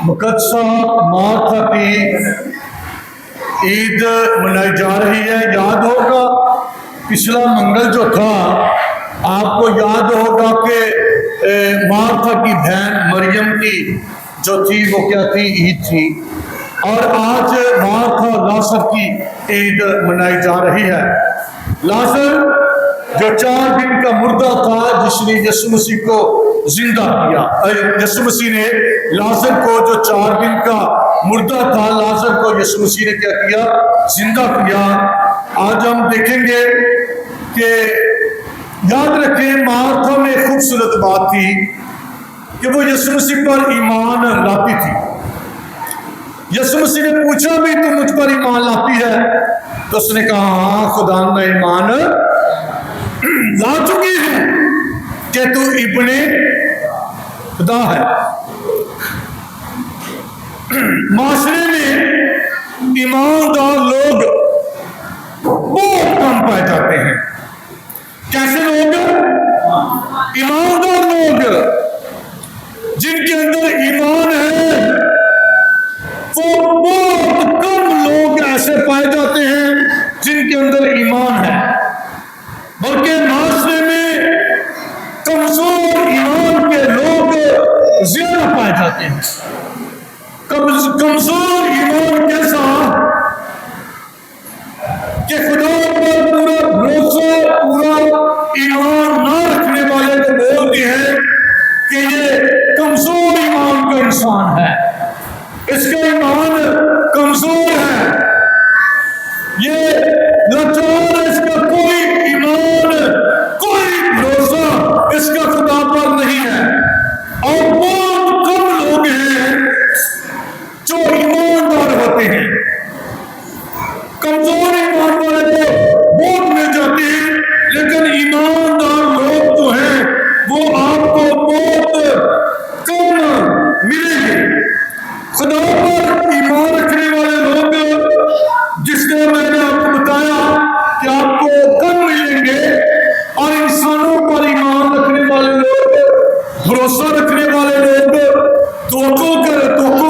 مقدسہ Martha کی عید منائی جا رہی ہے۔ یاد ہوگا پچھلا منگل جو تھا، آپ کو یاد ہوگا کہ مارتھا کی بہن مریم کی جو تھی وہ کیا تھی؟ عید تھی۔ اور آج مارتھا لازر کی عید منائی جا رہی ہے۔ لازر جو 4 دن کا مردہ تھا، جس نے یسوع مسیح کو زندہ کیا۔ یسوع مسیح نے لازر کو جو 4 دن کا مردہ تھا، لازر کو یسوع مسیح نے کیا کیا؟ زندہ کیا۔ آج ہم دیکھیں گے کہ یاد رکھیں مارتھا میں خوبصورت بات تھی کہ وہ یسوع مسیح پر ایمان لاتی تھی۔ یسوع مسیح نے پوچھا بھی تو مجھ پر ایمان لاتی ہے؟ تو اس نے کہا ہاں خدا میں ایمان لا چکی ہے کہ تو ابن خدا ہے۔ معاشرے میں ایماندار لوگ بہت کم پائے جاتے ہیں۔ کیسے لوگ؟ ایماندار لوگ جن کے اندر ایمان ہے، وہ بہت کم لوگ ایسے پائے جاتے ہیں جن کے اندر ایمان ہے۔ بلکہ معاشرے میں کمزور ایمان کے لوگ زیادہ پائے جاتے ہیں۔ کمزور ایمان کیسا کہ خدا پر پورا بھروسہ، پورا ایمان نہ رکھنے والے کو بولتے ہیں کہ یہ کمزور ایمان کا انسان ہے، اس کا ایمان کمزور ہے، یہ لاچار ہے، اس کا کوئی ایمان، کوئی بھروسہ اس کا خدا پر نہیں ہے۔ اور بہت کم لوگ ہیں جو ایماندار ہوتے ہیں۔ کمزور ایمان والے تو بہت مل جاتے ہیں، لیکن ایماندار لوگ جو ہیں وہ آپ کو بہت کم ملیں گے۔ خدا پر ایمان رکھنے والے لوگ، جس نے میں نے آپ کو بتایا کہ آپ کو کم ملیں گے، اور انسانوں پر ایمان رکھنے والے لوگ، بھروسہ رکھنے والے لوگ، توقع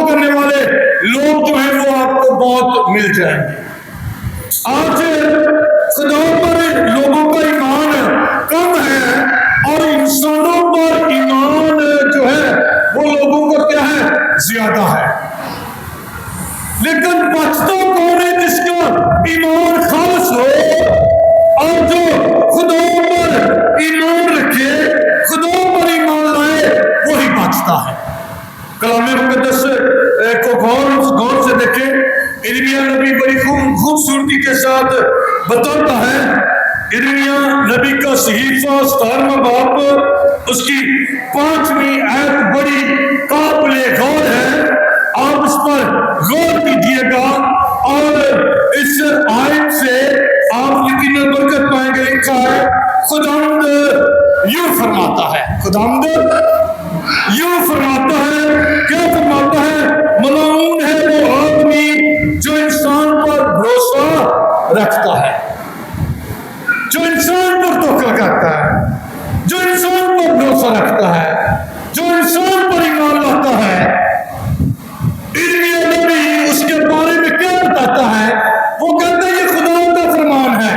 کرنے والے لوگ جو ہیں وہ آپ کو بہت مل جائیں گے۔ آج خدا پر لوگوں کا ایمان کم ہے اور انسانوں پر ایمان جو ہے وہ لوگوں کا کیا ہے؟ زیادہ ہے۔ لیکن بچتا کون ہے؟ جس کا ایمان خالص ہو اور جو خدا پر ایمان رکھے، خدا پر ایمان لائے، وہی بچتا ہے۔ کلام مقدس کو غور سے دیکھیں، ارمیا نبی بڑی خوبصورتی کے ساتھ بتاتا ہے۔ ارمیا نبی کا صحیفہ 17واں باب، اس کی 5ویں آیت بڑی قابل غور ہے۔ آپ اس پر غور کیجیے گا اور اس آیت سے آپ یقیناً برکت پائیں گے۔ لکھا ہے خداوند یوں فرماتا ہے، خداوند یوں فرماتا ہے، کیا فرماتا ہے؟ ملعون ہے وہ آدمی جو انسان پر بھروسہ رکھتا ہے، جو انسان پر توقع کرتا ہے، جو انسان پر بھروسہ رکھتا ہے، جو انسان پر ایمان لاتا ہے۔ ارمیا نبی اس کے بارے میں کیا بتاتا ہے؟ وہ کہتا ہے یہ خدا کا فرمان ہے،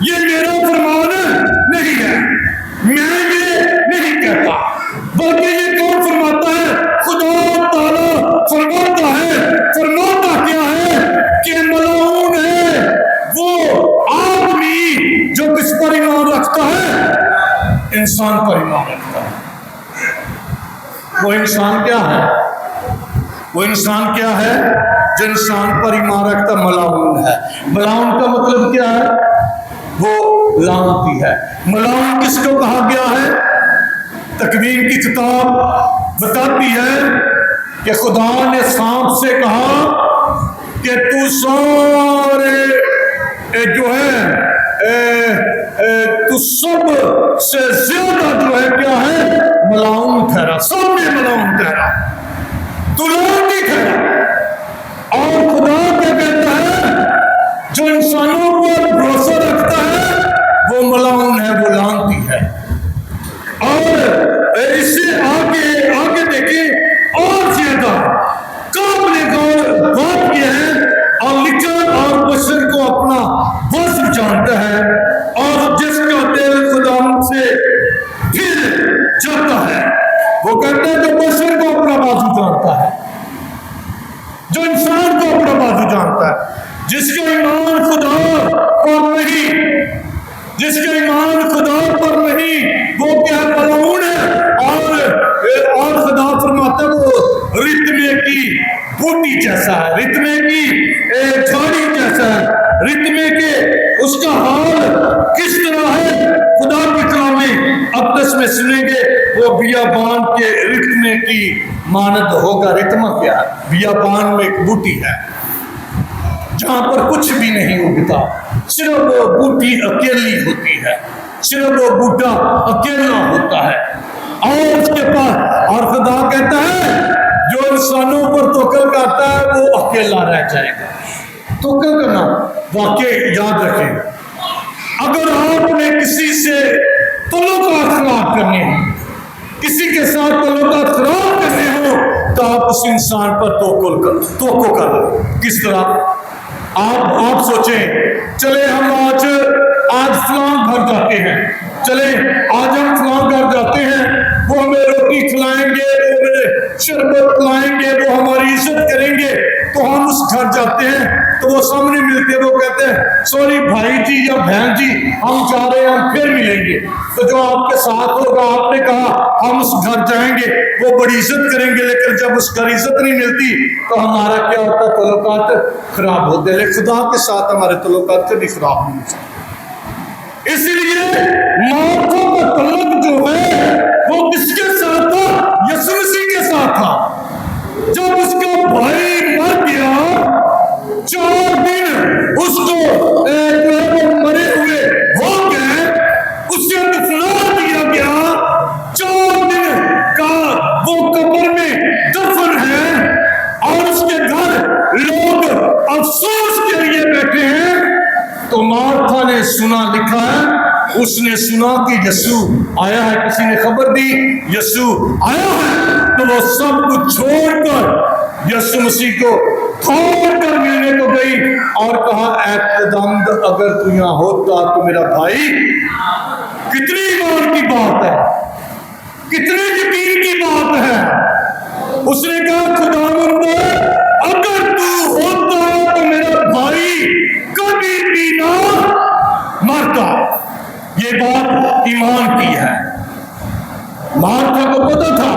یہ میرا فرمان نہیں ہے، میں یہ نہیں کہتا، بلکہ یہ کون فرماتا ہے؟ خدا تعالیٰ فرماتا ہے۔ فرماتا کیا ہے؟ کہ ملعون ہے وہ آدمی جو کس پر ایمان رکھتا ہے؟ انسان پر ایمان رکھتا ہے۔ وہ انسان کیا ہے؟ وہ انسان کیا ہے جو انسان پر ایمان رکھتا؟ ملعون ہے۔ ملعون کا مطلب کیا ہے؟ وہ لعنتی ہے۔ ملعون کس کو کہا گیا ہے؟ تکوین کی کتاب بتاتی ہے کہ خدا نے سانپ سے کہا کہ تو سارے جو ہے تو سب سے زیادہ جو ہے کیا ہے؟ ملعون ٹھہرا، سب میں ملعون ٹھہرا، تو لعنتی ٹھہرا۔ اور خدا کیا کہتا ہے؟ جو انسانوں پر بھروسہ رکھتا ہے وہ ملعون ہے، وہ لعنتی ہے۔ اور اس سے آگے دیکھیں اور زیادہ جو انسان کو اپنا بازو جانتا ہے، جس کا ایمان خدا پر نہیں، جس کا ایمان خدا پر نہیں، وہ کیا ملعون ہے، اور خدا فرماتا ہے وہ رتمے کی بوٹی جیسا ہے، رتمے کی جھاڑی جیسا ہے، رتمے کے اس کا حال کس طرح ہے؟ خدا کی کلام اقدس میں سنیں گے، وہ بیابان کے رتمے کی مانند ہوگا۔ رتمہ کیا ہے؟ بیابان میں ایک بوٹی ہے جہاں پر کچھ بھی نہیں اگتا، صرف وہ بوٹی اکیلی ہوتی ہے، صرف وہ بوٹا اکیلا ہوتا ہے، اور اس کے پاس، اور خدا کہتا ہے جو انسانوں پر توکل کرتا ہے وہ اکیلا رہ جائے گا۔ توکل کرنا واقعی یاد رکھیں، اگر آپ نے کسی سے تعلقات خراب کرنے ہیں، کسی کے ساتھ تعلقات خراب کرنے ہو، تو آپ اس انسان پر توقع کر لو۔ کس طرح؟ آپ سوچیں، چلے ہم آج فلاں گھر جاتے ہیں، چلے آج ہم فلاں گھر جاتے ہیں، وہ ہمیں روٹی کھلائیں گے، وہ ہمیں شربت پلائیں گے، وہ ہماری عزت کریں گے، تو ہم اس گھر جاتے ہیں، تو وہ سامنے ملتے، وہ کہتے ہیں سوری بھائی جی یا بہن جی، ہم جا رہے ہیں، ہم پھر ملیں گے۔ تو جو آپ کے ساتھ ہوگا، آپ نے کہا ہم اس گھر جائیں گے، وہ بڑی عزت کریں گے، لیکن جب اس گھر عزت نہیں ملتی تو ہمارا کیا ہوتا ہے؟ تعلقات خراب ہوتے ہیں۔ لیکن خدا کے ساتھ ہمارے تعلقات کبھی خراب نہیں ہوتے۔ اسی لیے مارتھا کا تعلق جو ہے وہ کس کے ساتھ تھا؟ یسوع مسیح کے ساتھ تھا۔ جب اس کا بھائی مر گیا، 4 دن اس کو مرے ہوئے ہو گئے، اسے دفنا دیا گیا، 4 دن کا وہ قبر میں دفن ہے، اور اس کے گھر لوگ افسوس کے لیے بیٹھے ہیں۔ تو مارتھا نے سنا، لکھا ہے اس نے سنا کہ یسوع آیا ہے، کسی نے خبر دی یسوع آیا ہے، تو وہ سب کچھ چھوڑ کر یسوع مسیح کو دوڑ کر ملنے کو گئی اور کہا اے خداوند اگر تو یہاں ہوتا تو میرا بھائی۔ کتنی ایمان کی بات ہے، کتنے یقین کی بات ہے۔ اس نے کہا خداوند اگر تو ہوتا تو میرا بھائی کبھی بھی نہ مرتا۔ یہ بات ایمان کی ہے۔ مارتھا کو پتا تھا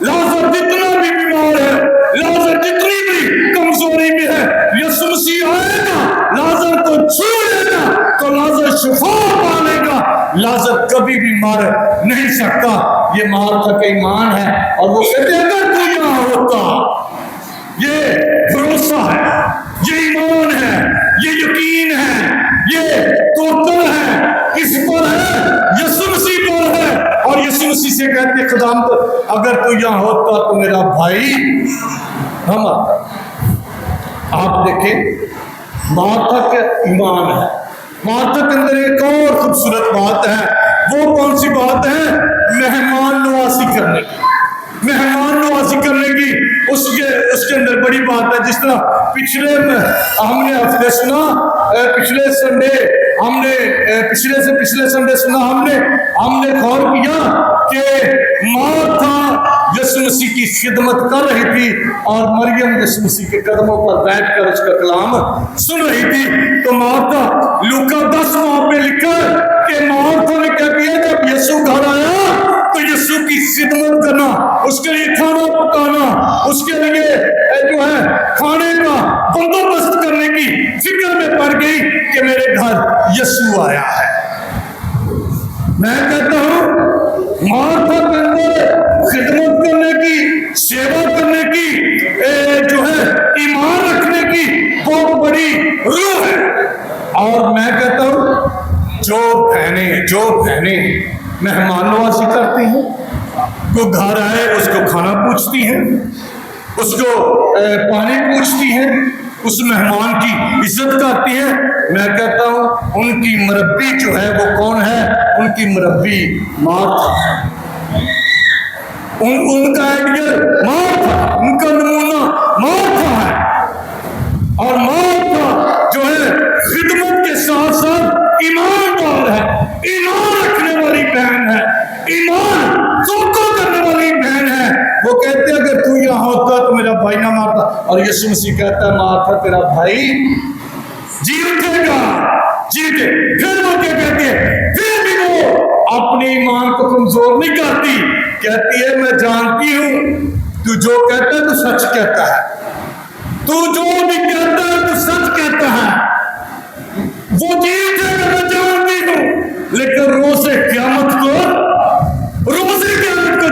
لازر جتنا بھی بیمار ہے، لازر جتنی بھی کمزوری میں ہے، یسوع مسیح آئے گا، لازر کو چھو لے گا تو لازر شفا پانے گا، لازر کبھی بھی مر نہیں سکتا۔ یہ مارتھا کا ایمان ہے، اور وہ کہتے ہیں اگر تو یہاں ہوتا۔ یہ بھروسہ ہے، یہ ایمان ہے، یہ یقین ہے، یہ توکل ہے، کس پر ہے؟ یسوع مسیح پر ہے۔ اور یسوع مسیح سے کہتے خداوند اگر تو یہاں ہوتا تو میرا بھائی نہ مرتا۔ آپ دیکھیں مارتھا کا ایمان ہے۔ مارتھا کے اندر ایک اور خوبصورت بات ہے، وہ کون سی بات ہے؟ مہمان نوازی کرنے کی، مہمان نوازی کرنے کی اس کے اندر بڑی بات ہے۔ جس طرح پچھلے ہم نے ہفتے سنا، پچھلے سنڈے ہم نے پچھلے سنڈے سنا، ہم نے غور کیا کہ مارتھا یسوع مسیح کی خدمت کر رہی تھی اور مریم یسوع مسیح کے قدموں پر بیٹھ کر اس کا کلام سن رہی تھی۔ تو مارتھا لوکا 10 میں لکھا کہ مارتھا نے کیا کیا؟ جب یسوع گھر آیا تو یسوع کی خدمت کرنا، اس کے لیے کھانا پکانا، اس کے لیے جو ہے کھانے کا بندوبست کرنے کی فکر میں پڑ گئی کہ میرے گھر یسوع آیا ہے۔ میں کہتا ہوں مارتھا کے اندر خدمت کرنے کی، سیوا کرنے کی، جو ہے ایمان رکھنے کی بہت بڑی روح ہے۔ اور میں کہتا ہوں جو بہنیں مہمان نوازی کرتی ہیں، وہ گھر آئے اس کو کھانا پوچھتی ہیں، اس کو پانی پوچھتی ہیں، اس مہمان کی عزت کرتی ہیں، میں کہتا ہوں ان کی مربی جو ہے وہ کون ہے؟ ان کی مربی مارتھا ہے۔ ان کا آئیڈیل مارتھا، ان کا نمونہ مارتھا ہے۔ اور مارتھا جو ہے خدمت کے ساتھ ساتھ ایماندار ہے، ایمان رکھنے والی بہن ہے، ایمان توقع کرنے والی بہن ہے۔ وہ کہتے ہیں اگر تو یہاں ہوتا تو میرا بھائی نہ مارتا. اور یسوع مسیح کہتا ہے مارتھا تیرا بھائی جی اٹھے گا. جیتے پھر وہ کیا کہتی ہے؟ پھر بھی وہ اپنے ایمان کو کمزور نہیں کرتی. کہتی ہے میں جانتی ہوں تو جو کہتا ہے تو سچ کہتا ہے. تو جو بھی کہتا ہے تو سچ کہتا ہے. وہ جی اٹھے گا میں جانتی ہوں. لیکن روزے قیامت کو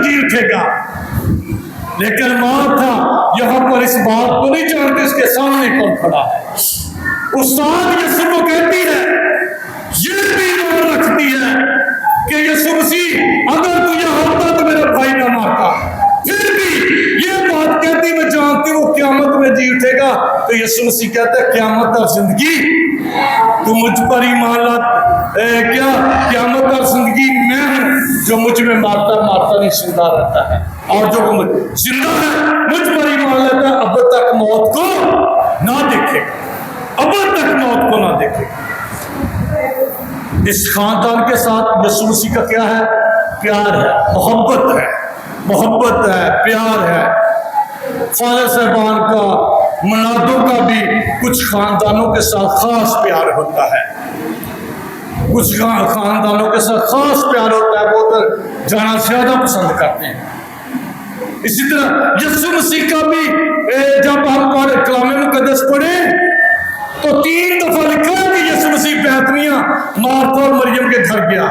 جی اٹھے گا. لیکن مارتھا یہاں پر اس بات کو نہیں جانتی اس کے سامنے کون کھڑا ہے. استاد یسوع کو کہتی ہے, یہ بھی ایمان رکھتی ہے کہ یسوع مسیح اگر تو یہاں ہوتا تو میرا بھائی نہ مارتا. پھر بھی یہ بات کہتی میں جانتی ہوں قیامت میں جی اٹھے گا. تو یسوع مسیح کہتا ہے قیامت اور زندگی تو مجھ پر ایمان کیا قیامت اور زندگی میں ہوں. جو مجھ میں مارتا نہیں زندہ رہتا ہے, اور جو زندہ ہے مجھ پر ایمان لیتا ہے اب تک موت کو نہ دیکھے گا. اب تک موت کو نہ دیکھے گا. اس خاندان کے ساتھ یسوع مسیح کا کیا ہے؟ پیار ہے, محبت ہے, پیار ہے. فادر صاحبان کا, منادوں کا بھی کچھ خاندانوں کے ساتھ خاص پیار ہوتا ہے. کچھ خاندانوں کے ساتھ خاص پیار ہوتا ہے, وہ ادھر جانا زیادہ پسند کرتے ہیں. اسی طرح یسوع مسیح کا بھی جب ہم کلام مقدس پڑھیں تو 3 دفعہ لکھا ہے کہ یسوع مسیح بیتنیہ مارتھا اور مریم کے گھر گیا.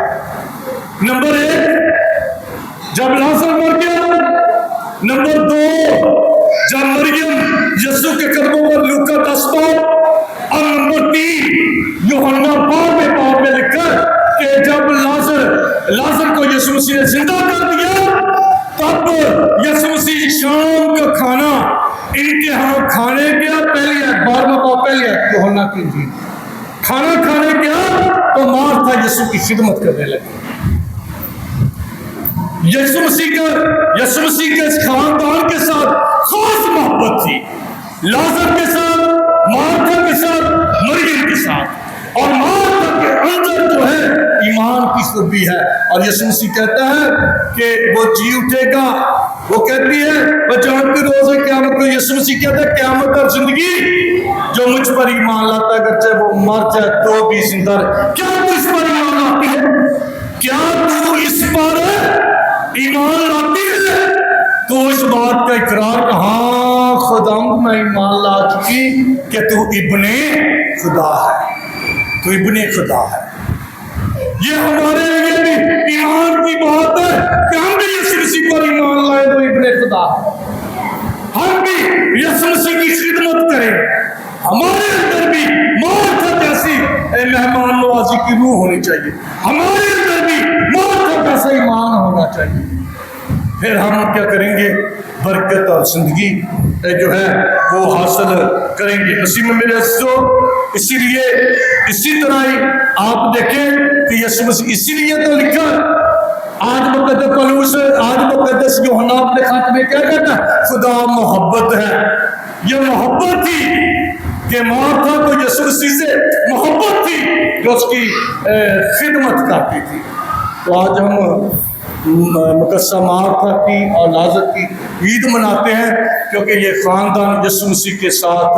نمبر 1 جب لازر مر گیا. نمبر 2 جب مریم یسوع کے قدموں پر لوکا 10 بار. اور نمبر 3 یوحنا 12 میں لکھا کہ جب لازر کو یسوع مسیح نے زندہ کر دیا تب یسوع مسیح شام کا کھانا ان کے ہاں کھانے گیا. پہلی 12 پہلی یوحنا کی انجیل کھانا کھانے گیا تو مارتھا یسوع کی خدمت کرنے لگی. یسوع مسیح کے اس خاندان کے ساتھ خاص محبت تھی. لازر کے ساتھ, مارتھا کے ساتھ, مریم کے ساتھ. اور مارتھا کے اندر جو ہے ایمان کی خوبی ہے. اور یسوع مسیح کہتا ہے کہ وہ جی اٹھے گا. وہ کہتی ہے میں جانتی روز ہے قیامت کو. یسوع مسیح کہتا ہے قیامت اور زندگی جو مجھ پر ایمان لاتا ہے اگرچہ وہ مر جائے تو بھی زندہ رہے. کیا تو اس پر ایمان لاتی ہے؟ کیا تو اس پر ایمان لاتی ہے؟ تو اس بات کا اقرار ہاں خداوند میں ایمان لا چکی کہ تو ابن خدا ہے, تو ابن خدا ہے. یہ ہمارے لیے بھی ایمان کی بات ہے کہ ہم بھی یسوع مسیح پر ایمان لائے تو ابن خدا ہے. ہم بھی یسوع مسیح کی خدمت کریں. ہمارے اندر بھی مارتھا جیسی مہمان نوازی کی روح ہونی چاہیے. ہمارے اندر بھی مارتھا جیسا ایمان ہونا چاہیے. پھر ہم کیا کریں گے؟ برکت اور زندگی جو ہے وہ حاصل کریں گے. مسیح میں میرے عزیزو, اسی طرح ہی آپ دیکھیں کہ یسوع مسیح اسی لیے تو لکھا آج مقدس یوحنا اپنے خط میں کیا کہتا ہے؟ خدا محبت ہے. یہ محبت تھی کہ مارتھا کو یسوع مسیح سے محبت تھی جو اس کی خدمت کرتی تھی. تو آج ہم مقدسہ مارتھا کی اور لازر کی عید مناتے ہیں کیونکہ یہ خاندان یسوع مسیح کے ساتھ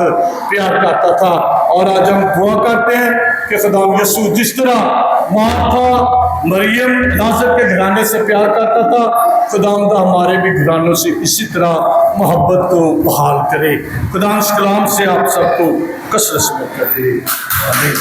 پیار کرتا تھا. اور آج ہم دعا کرتے ہیں کہ خدا یسوع جس طرح مارتھا, مریم, لازر کے گھرانے سے پیار کرتا تھا, خداوند ہمارے بھی گھرانوں سے اسی طرح محبت کو بحال کرے. خدا اس کلام سے آپ سب کو کثرت میں کرے. آمین.